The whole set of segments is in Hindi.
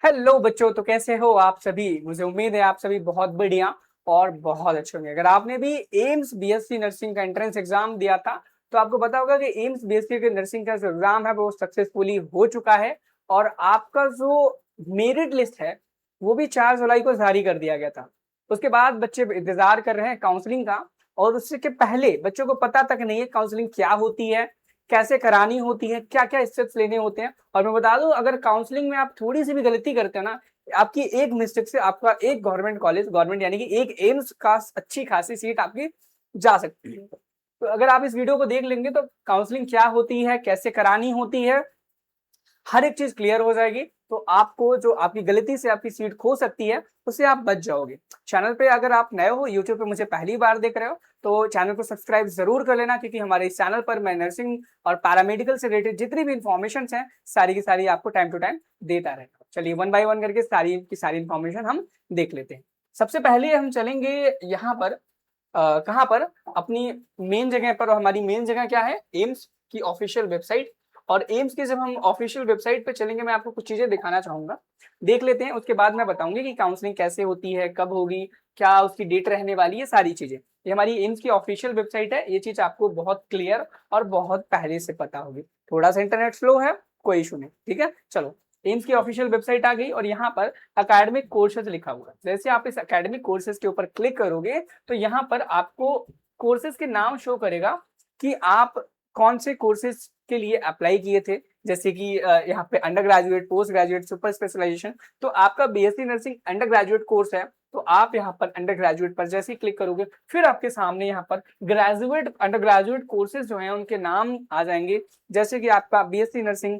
हेलो बच्चों, तो कैसे हो आप सभी। मुझे उम्मीद है आप सभी बहुत बढ़िया और बहुत अच्छे होंगे। अगर आपने भी एम्स बीएससी नर्सिंग का एंट्रेंस एग्जाम दिया था तो आपको पता होगा कि एम्स बीएससी के नर्सिंग का जो एग्जाम है वो सक्सेसफुली हो चुका है और आपका जो मेरिट लिस्ट है वो भी 4 जुलाई को जारी कर दिया गया था। उसके बाद बच्चे इंतजार कर रहे हैं काउंसलिंग का, और उससे के पहले बच्चों को पता तक नहीं है काउंसलिंग क्या होती है, कैसे करानी होती है, क्या क्या स्टेप्स लेने होते हैं। और मैं बता दूं, अगर काउंसलिंग में आप थोड़ी सी भी गलती करते हो ना, आपकी एक मिस्टेक से आपका एक गवर्नमेंट कॉलेज, गवर्नमेंट यानी कि एक एम्स का अच्छी खासी सीट आपकी जा सकती है। तो अगर आप इस वीडियो को देख लेंगे तो काउंसलिंग क्या होती है, कैसे करानी होती है, हर एक चीज क्लियर हो जाएगी। तो आपको जो आपकी गलती से आपकी सीट खो सकती है उससे आप बच जाओगे। चैनल पे अगर आप नए हो, यूट्यूब पे मुझे पहली बार देख रहे हो, तो चैनल को सब्सक्राइब जरूर कर लेना, क्योंकि हमारे इस चैनल पर मैं नर्सिंग और पैरामेडिकल से रिलेटेड जितनी भी इंफॉर्मेशन है सारी की सारी आपको टाइम टू टाइम देता रहेगा। चलिए वन बाय वन करके सारी की सारी इंफॉर्मेशन हम देख लेते हैं। सबसे पहले हम चलेंगे यहाँ पर कहाँ पर, अपनी मेन जगह पर। और हमारी मेन जगह क्या है, एम्स की ऑफिशियल वेबसाइट। और एम्स की जब हम ऑफिशियल वेबसाइट पे चलेंगे, मैं आपको कुछ चीजें दिखाना चाहूंगा, देख लेते हैं। उसके बाद मैं बताऊंगी कि काउंसलिंग कैसे होती है, कब होगी, क्या उसकी डेट रहने वाली है, सारी चीजें। ये हमारी एम्स की ऑफिशियल वेबसाइट है, ये चीज आपको बहुत क्लियर और बहुत पहले से पता होगी। थोड़ा सा इंटरनेट स्लो है, कोई इशू नहीं, ठीक है। चलो, एम्स की ऑफिशियल वेबसाइट आ गई और यहाँ पर अकेडमिक कोर्सेज लिखा हुआ है। जैसे आप इस अकेडमिक कोर्सेज के ऊपर क्लिक करोगे तो यहाँ पर आपको कोर्सेज के नाम शो करेगा कि आप कौन से कोर्सेज के लिए अप्लाई किए थे। जैसे कि यहाँ पे under graduate, post graduate, super specialisation. तो आपका BSc nursing under graduate course है, तो आप यहाँ पर अंडर ग्रेजुएट पर जैसे ही क्लिक करोगे फिर आपके सामने यहाँ पर ग्रेजुएट, अंडर ग्रेजुएट कोर्सेज जो हैं उनके नाम आ जाएंगे। जैसे कि आपका बीएससी नर्सिंग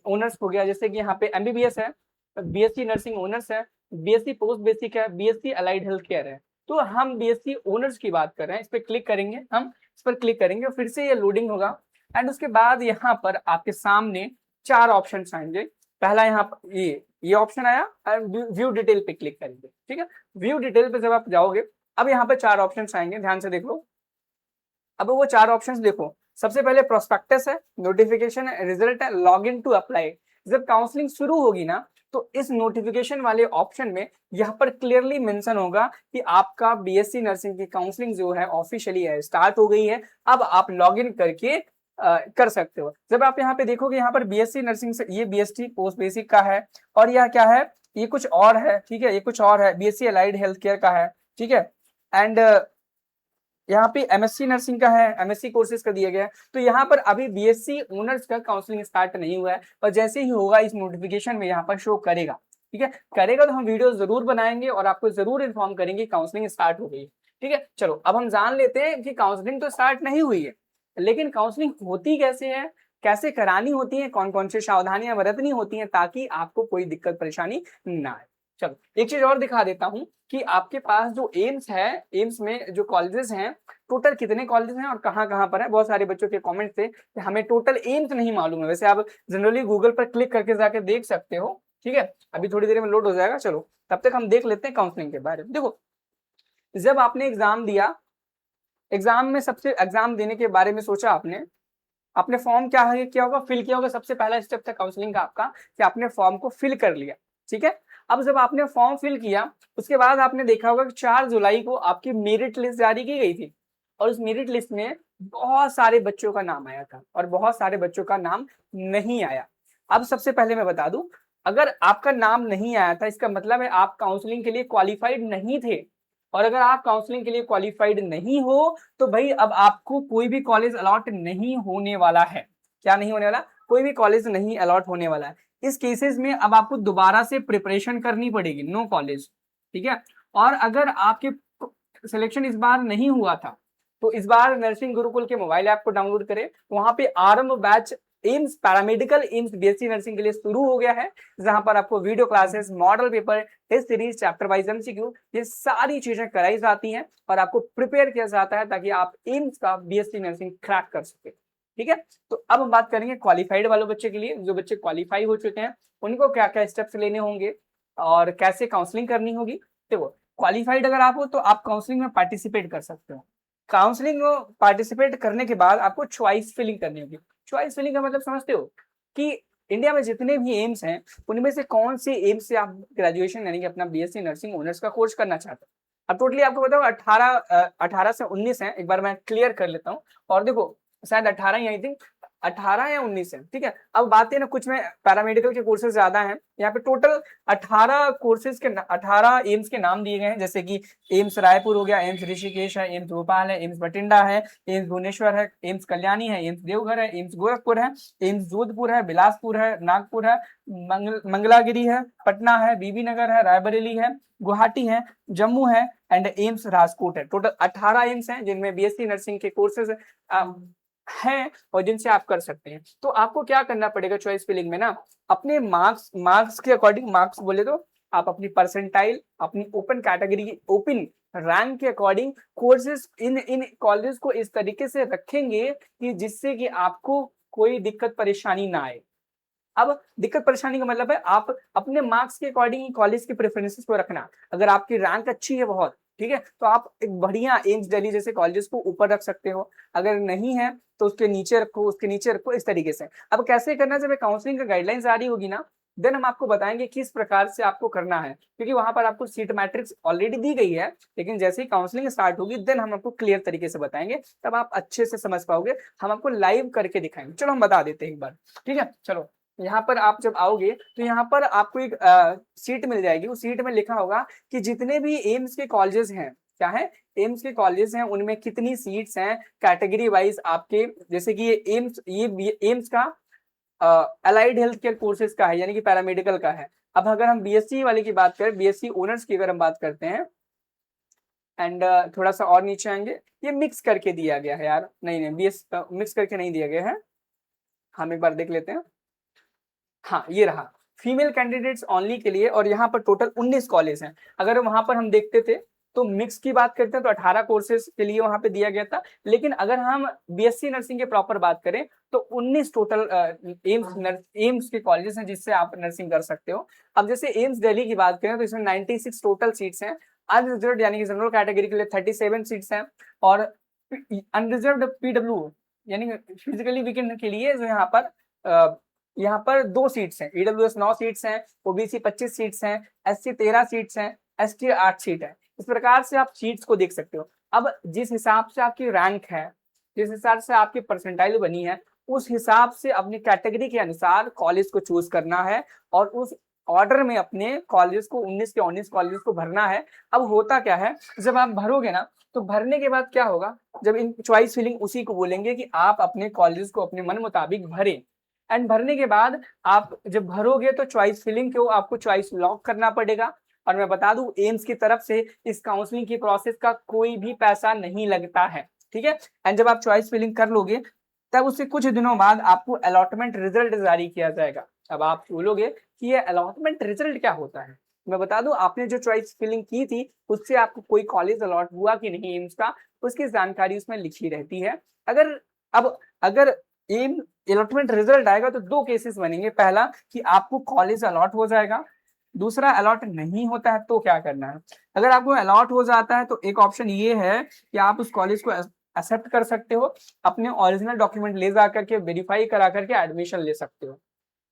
ऑनर्स हो गया, जैसे कि यहाँ पे एमबीबीएस है, बीएससी नर्सिंग ऑनर्स है, बीएससी पोस्ट बेसिक है, बीएससी अलाइड हेल्थ केयर है। तो हम बीएससी ऑनर्स की बात कर रहे हैं, इस पर क्लिक करेंगे, हम इस पर क्लिक करेंगे और फिर से ये लोडिंग होगा। एंड उसके बाद यहाँ पर आपके सामने 4 ऑप्शन आएंगे। पहला यहाँ पर ये ऑप्शन आया, व्यू डिटेल पे क्लिक करेंगे, ठीक है। व्यू डिटेल पे जब आप जाओगे, अब यहाँ पे 4 ऑप्शन आएंगे, ध्यान से देख लो। अब वो 4 ऑप्शंस देखो, सबसे पहले प्रोस्पेक्टस है, नोटिफिकेशन है, रिजल्ट है, लॉग इन टू अप्लाई। जब काउंसलिंग शुरू होगी ना, तो इस नोटिफिकेशन वाले ऑप्शन में यहाँ पर क्लियरली मेंशन होगा कि आपका बीएससी नर्सिंग की काउंसलिंग जो है ऑफिशियली है, स्टार्ट हो गई है। अब आप लॉग इन करके कर सकते हो। जब आप यहाँ पे देखोगे, यहाँ पर बीएससी नर्सिंग से ये बीएसटी पोस्ट बेसिक का है, और यह क्या है, ये कुछ और है, ठीक है, ये कुछ और है, बीएससी अलाइड हेल्थ केयर का है, ठीक है। एंड यहाँ पे एमएससी नर्सिंग का है, एमएससी कोर्सेज का दिया गया है। तो यहाँ पर अभी बीएससी ओनर्स का काउंसलिंग स्टार्ट नहीं हुआ है, और जैसे ही होगा इस नोटिफिकेशन में यहाँ पर शो करेगा, ठीक है। करेगा तो हम वीडियो जरूर बनाएंगे और आपको जरूर इन्फॉर्म करेंगे काउंसलिंग स्टार्ट हो गई, ठीक है। चलो, अब हम जान लेते हैं कि काउंसलिंग तो स्टार्ट नहीं हुई है, लेकिन काउंसलिंग होती कैसे है, कैसे करानी होती है, कौन कौन सी सावधानियां बरतनी होती हैं ताकि आपको कोई दिक्कत परेशानी ना आए। चलो, एक चीज और दिखा देता हूँ कि आपके पास जो एम्स है, एम्स में जो कॉलेजेस हैं, टोटल कितने कॉलेज हैं और कहाँ कहाँ पर है। बहुत सारे बच्चों के कमेंट थे कि हमें टोटल एम्स नहीं मालूम है। वैसे आप जनरली गूगल पर क्लिक करके जाके देख सकते हो, ठीक है। अभी थोड़ी देर में लोड हो जाएगा, चलो तब तक हम देख लेते हैं काउंसलिंग के बारे में। देखो, जब आपने एग्जाम दिया, एग्जाम में सबसे एग्जाम देने के बारे में सोचा आपने, आपने फॉर्म क्या है किया होगा, फिल किया होगा। सबसे पहला स्टेप था काउंसलिंग का आपका कि आपने फॉर्म को फिल कर लिया, ठीक है। अब जब आपने फॉर्म फिल किया, उसके बाद आपने देखा होगा कि 4 जुलाई को आपकी मेरिट लिस्ट जारी की गई थी, और उस मेरिट लिस्ट में बहुत सारे बच्चों का नाम आया था और बहुत सारे बच्चों का नाम नहीं आया। अब सबसे पहले मैं बता दूं, अगर आपका नाम नहीं आया था इसका मतलब है आप काउंसलिंग के लिए क्वालिफाइड नहीं थे। और अगर आप काउंसलिंग के लिए क्वालिफाइड नहीं हो तो भाई अब आपको कोई भी कॉलेज अलॉट नहीं होने वाला है। क्या नहीं होने वाला, कोई भी कॉलेज नहीं अलॉट होने वाला है। इस केसेस में अब आपको दोबारा से प्रिपरेशन करनी पड़ेगी, नो कॉलेज, ठीक है। और अगर आपके सिलेक्शन इस बार नहीं हुआ था तो इस बार नर्सिंग गुरुकुल के मोबाइल ऐप को डाउनलोड करें, वहां पे Aarambh batch AIIMS paramedical AIIMS BSc nursing के लिए शुरू हो गया है, जहां पर आपको video classes, model paper, test series, chapter wise MCQ, ये सारी चीजें कराई जाती हैं और आपको प्रिपेयर किया जाता है ताकि आप एम्स का बीएससी नर्सिंग क्रैक कर सके, ठीक है। तो अब हम बात करेंगे क्वालिफाइड वालों बच्चे के लिए। जो बच्चे क्वालिफाई हो चुके हैं उनको क्या क्या स्टेप्स लेने होंगे और कैसे काउंसलिंग करनी होगी। देखो, क्वालिफाइड अगर आप हो तो आप काउंसलिंग में पार्टिसिपेट कर सकते हो। काउंसलिंग में पार्टिसिपेट करने के बाद आपको चॉइस फिलिंग करनी होगी। चॉइस फिलिंग का मतलब समझते हो कि इंडिया में जितने भी एम्स हैं उनमें से कौन से एम्स से आप ग्रेजुएशन यानी कि अपना बीएससी नर्सिंग ऑनर्स का कोर्स करना चाहते हैं? अब टोटली आपको बताओ 18 से 19 है, एक बार मैं क्लियर कर लेता हूँ। और देखो शायद 18 ही आई थिंक, 18 या 19 है, ठीक है। अब बात है ना, कुछ में पैरामेडिकल के कोर्सेज ज्यादा हैं, यहाँ पे टोटल 18 कोर्सेज के 18 एम्स के नाम दिए गए हैं, जैसे कि एम्स रायपुर हो गया, एम्स ऋषिकेश है, एम्स भोपाल है, एम्स बठिंडा है, एम्स भुवनेश्वर है, एम्स कल्याणी है, एम्स देवघर है, एम्स गोरखपुर है, एम्स जोधपुर है, बिलासपुर है, नागपुर है, मंगलागिरी है, पटना है, बीबी नगर है, रायबरेली है, गुवाहाटी है, जम्मू है एंड एम्स राजकोट है। टोटल 18 एम्स हैं जिनमें बीएससी नर्सिंग के कोर्सेज हैं और जिनसे आप कर सकते हैं। तो आपको क्या करना पड़ेगा चॉइस फिलिंग में ना, अपने मार्क्स के अकॉर्डिंग, मार्क्स बोले तो आप अपनी परसेंटाइल, अपनी ओपन कैटेगरी, ओपन रैंक के अकॉर्डिंग कोर्सेज इन कॉलेज को इस तरीके से रखेंगे कि जिससे कि आपको कोई दिक्कत परेशानी ना आए। अब दिक्कत परेशानी का मतलब है आप अपने मार्क्स के अकॉर्डिंग कॉलेज की प्रेफरेंसेस को रखना। अगर आपकी रैंक अच्छी है बहुत, ठीक है, तो आप एक बढ़िया एम्स दिल्ली जैसे कॉलेजेस को ऊपर रख सकते हो, अगर नहीं है तो उसके नीचे रखो, उसके नीचे रखो, इस तरीके से। अब कैसे करना है, जब काउंसलिंग का गाइडलाइंस आ रही होगी ना, देन हम आपको बताएंगे किस प्रकार से आपको करना है, क्योंकि वहां पर आपको सीट मैट्रिक्स ऑलरेडी दी गई है, लेकिन जैसे ही काउंसलिंग स्टार्ट होगी देन हम आपको क्लियर तरीके से बताएंगे, तब आप अच्छे से समझ पाओगे, हम आपको लाइव करके दिखाएंगे। चलो हम बता देते हैं एक बार, ठीक है। चलो यहाँ पर आप जब आओगे तो यहाँ पर आपको एक सीट मिल जाएगी, उस सीट में लिखा होगा कि जितने भी एम्स के कॉलेजेस हैं, क्या है, एम्स के कॉलेज हैं, उनमें कितनी सीट्स हैं कैटेगरी वाइज आपके, जैसे कि ये एम्स का अलाइड हेल्थ केयर कोर्सेज का है, यानी कि पैरामेडिकल का है। अब अगर हम बीएससी वाले की बात करें, बीएससी ऑनर्स की अगर हम बात करते हैं एंड थोड़ा सा और नीचे आएंगे, ये मिक्स करके दिया गया है यार, नहीं नहीं बीएस मिक्स करके नहीं दिया गया है, हम एक बार देख लेते हैं। हाँ ये रहा, फीमेल कैंडिडेट्स ओनली के लिए, और यहाँ पर टोटल 19 कॉलेज हैं। अगर वहां पर हम देखते थे तो मिक्स की बात करते हैं तो 18 कोर्सेज के लिए वहां पे दिया गया था, लेकिन अगर हम बीएससी नर्सिंग के प्रॉपर बात करें तो 19 टोटल एम्स के कॉलेजेस हैं जिससे आप नर्सिंग कर सकते हो। अब जैसे एम्स दिल्ली की बात करें तो इसमें 96 टोटल सीट्स हैं, अनरिजर्व यानी कि जनरल कैटेगरी के लिए 37 सीट्स हैं, और अनरिजर्व पीडब्ल्यू यानी फिजिकली वीकेंड के लिए जो यहाँ पर 2 सीट्स हैं, ईडब्ल्यूएस 9 सीट्स हैं, ओबीसी 25 सीट्स हैं, एससी 13 सीट्स हैं, एसटी 8 सीट है। इस प्रकार से आप सीट्स को देख सकते हो। अब जिस हिसाब से आपकी रैंक है, जिस हिसाब से आपकी परसेंटाइल बनी है, उस हिसाब से अपनी कैटेगरी के अनुसार कॉलेज को चूज करना है और उस ऑर्डर में अपने कॉलेज को 19 के 19 कॉलेज को भरना है। अब होता क्या है, जब आप भरोगे ना तो भरने के बाद क्या होगा, जब इन चॉइस फिलिंग उसी को बोलेंगे कि आप अपने कॉलेज को अपने मन मुताबिक भरें, एंड भरने के बाद आप जब भरोगे तो चॉइस फिलिंग को आपको चॉइस लॉक करना पड़ेगा। और मैं बता दूं एम्स की तरफ से इस काउंसलिंग की प्रोसेस का कोई भी पैसा नहीं लगता है, ठीक है। एंड जब आप चॉइस फिलिंग कर लोगे तब उससे कुछ दिनों बाद आपको अलॉटमेंट रिजल्ट जारी किया जाएगा। अब आप बोलोगे कि ये अलॉटमेंट रिजल्ट क्या होता है, मैं बता दूं आपने जो चॉइस फिलिंग की थी उससे आपको कोई कॉलेज अलॉट हुआ कि नहीं एम्स का, उसकी जानकारी उसमें लिखी रहती है। अगर एम अलॉटमेंट रिजल्ट आएगा तो 2 केसेस बनेंगे, पहला कि आपको कॉलेज अलॉट हो जाएगा, दूसरा अलॉट नहीं होता है तो क्या करना है। अगर आपको अलॉट हो जाता है तो एक ऑप्शन ये है कि आप उस कॉलेज को एक्सेप्ट कर सकते हो, अपने ओरिजिनल डॉक्यूमेंट ले जा करके वेरीफाई करा करके एडमिशन ले सकते हो।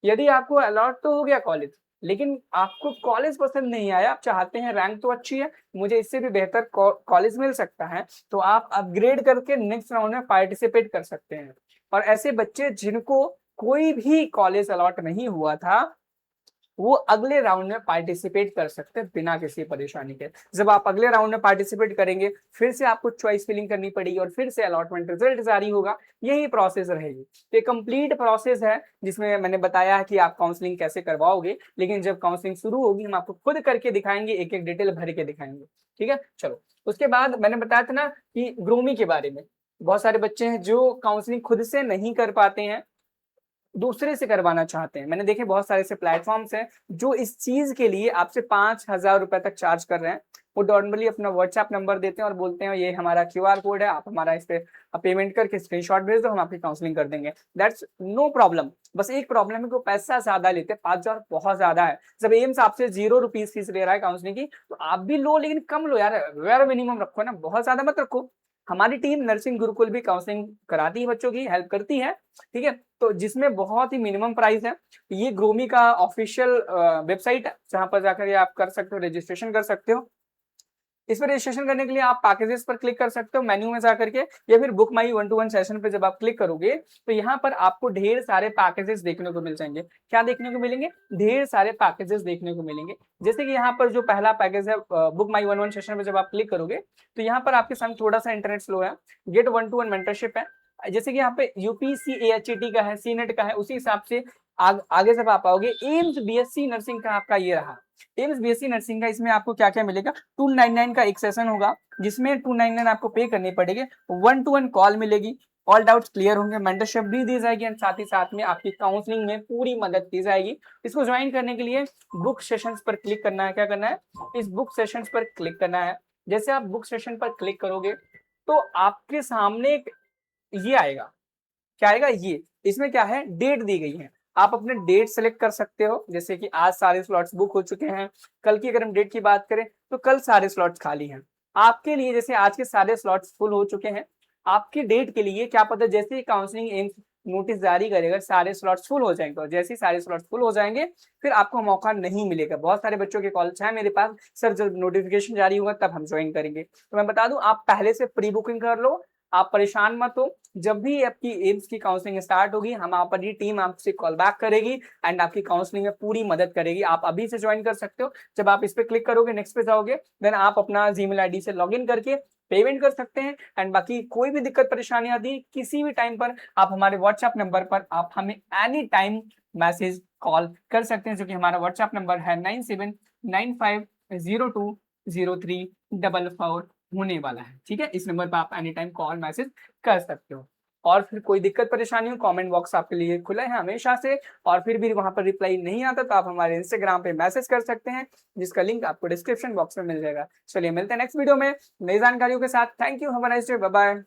यदि आपको अलॉट तो हो गया कॉलेज, लेकिन आपको कॉलेज पसंद नहीं आया, आप चाहते हैं रैंक तो अच्छी है, मुझे इससे भी बेहतर कॉलेज मिल सकता है, तो आप अपग्रेड करके नेक्स्ट राउंड में पार्टिसिपेट कर सकते हैं। और ऐसे बच्चे जिनको कोई भी कॉलेज अलॉट नहीं हुआ था वो अगले राउंड में पार्टिसिपेट कर सकते हैं बिना किसी परेशानी के। जब आप अगले राउंड में पार्टिसिपेट करेंगे फिर से आपको चॉइस फिलिंग करनी पड़ेगी और फिर से अलॉटमेंट रिजल्ट जारी होगा, यही प्रोसेस रहेगी। तो कंप्लीट प्रोसेस है जिसमें मैंने बताया है कि आप काउंसलिंग कैसे करवाओगे, लेकिन जब काउंसलिंग शुरू होगी हम आपको खुद करके दिखाएंगे, एक एक डिटेल भर के दिखाएंगे, ठीक है। चलो उसके बाद मैंने बताया था ना कि ग्रूमिंग के बारे में, बहुत सारे बच्चे हैं जो काउंसलिंग खुद से नहीं कर पाते हैं, दूसरे से करवाना चाहते हैं। मैंने देखे बहुत सारे ऐसे प्लेटफॉर्म्स हैं जो इस चीज के लिए आपसे 5,000 रुपए तक चार्ज कर रहे हैं। वो नॉर्मली अपना व्हाट्सएप नंबर देते हैं और बोलते हैं ये हमारा क्यूआर कोड है, आप हमारा इस पे पेमेंट करके स्क्रीनशॉट भेज दो, हम आपकी काउंसलिंग कर देंगे। That's no problem. बस एक प्रॉब्लम है कि पैसा ज्यादा लेते हैं, 5,000 बहुत ज्यादा है। जब एम्स आपसे 0 रुपीज फीस ले रहा है काउंसलिंग की, तो आप भी लो लेकिन कम लो यार, वेयर मिनिमम रखो ना, बहुत ज्यादा मत रखो। हमारी टीम नर्सिंग गुरुकुल भी काउंसलिंग कराती है, बच्चों की हेल्प करती है, ठीक है। तो जिसमें बहुत ही मिनिमम प्राइस है। ये ग्रोमी का ऑफिशियल वेबसाइट है, जहां पर जाकर ये आप कर सकते हो, रजिस्ट्रेशन कर सकते हो। इस पर रजिस्ट्रेशन करने के लिए आप पैकेजेस पर क्लिक कर सकते हो मेन्यू में जाकर के, या फिर बुक माई 1-to-1 सेशन पे जब आप क्लिक करोगे तो यहाँ पर आपको ढेर सारे पैकेजेस देखने को मिल जाएंगे। क्या देखने को मिलेंगे? ढेर सारे पैकेजेस देखने को मिलेंगे। जैसे कि यहाँ पर जो पहला पैकेज है बुक माई 1-1 सेशन पे जब आप क्लिक करोगे तो यहाँ पर आपके सामने थोड़ा सा इंटरनेट स्लो है, गेट 1-to-1 मेंटरशिप है। जैसे कि यहाँ पे यूपीसी एएचटी का है, सीनेट का है, उसी हिसाब से आगे जब आप आओगे एम्स बीएससी नर्सिंग का आपका ये रहा। एम्स बीएससी नर्सिंग का इसमें आपको क्या क्या मिलेगा? 299 का एक सेशन होगा, जिसमें 299 आपको पे करनी पड़ेगी। 1-to-1 कॉल मिलेगी, ऑल डाउट्स क्लियर होंगे, मेंटरशिप भी दी जाएगी, एंड साथ ही साथ में आपकी काउंसलिंग में पूरी मदद की जाएगी। इसको ज्वाइन करने के लिए बुक सेशंस पर क्लिक करना है। क्या करना है? इस बुक सेशंस पर क्लिक करना है। जैसे आप बुक सेशन पर क्लिक करोगे तो आपके सामने ये आएगा। क्या आएगा? ये इसमें क्या है, डेट दी गई है। आप अपने डेट सेलेक्ट कर सकते हो, जैसे कि आज सारे स्लॉट्स बुक हो चुके हैं। कल की अगर हम डेट की बात करें तो कल सारे स्लॉट्स खाली हैं आपके लिए। जैसे आज के सारे स्लॉट्स फुल हो चुके हैं, आपकी डेट के लिए क्या पता जैसे ही काउंसलिंग एम्स नोटिस जारी करेगा सारे स्लॉट्स फुल हो जाएंगे, और जैसे ही सारे स्लॉट्स फुल हो जाएंगे फिर आपको मौका नहीं मिलेगा। बहुत सारे बच्चों के कॉल्स हैं मेरे पास, सर जब नोटिफिकेशन जारी होगा तब हम ज्वाइन करेंगे। तो मैं बता दूं, आप पहले से प्री बुकिंग कर लो, आप परेशान मत हो। जब भी आपकी एम्स की काउंसलिंग स्टार्ट होगी हमारी टीम आपसे कॉल बैक करेगी एंड आपकी काउंसलिंग में पूरी मदद करेगी। आप अभी से ज्वाइन कर सकते हो। जब आप इस पे क्लिक करोगे, नेक्स्ट पे जाओगे, देन आप अपना जीमेल आईडी से लॉगिन करके पेमेंट कर सकते हैं। एंड बाकी कोई भी दिक्कत परेशानी आती है किसी भी टाइम पर आप हमारे व्हाट्सएप नंबर पर आप हमें एनी टाइम मैसेज कॉल कर सकते हैं, जो कि हमारा व्हाट्सएप नंबर है 9795020344 होने वाला है। ठीक है, इस नंबर पर आप एनी टाइम कॉल मैसेज कर सकते हो। और फिर कोई दिक्कत परेशानी हो, कमेंट बॉक्स आपके लिए खुला है हमेशा से। और फिर भी वहां पर रिप्लाई नहीं आता तो आप हमारे इंस्टाग्राम पे मैसेज कर सकते हैं, जिसका लिंक आपको डिस्क्रिप्शन बॉक्स में मिल जाएगा। चलिए मिलते हैं नेक्स्ट वीडियो में नई जानकारियों के साथ। Thank you, have a nice day, bye bye.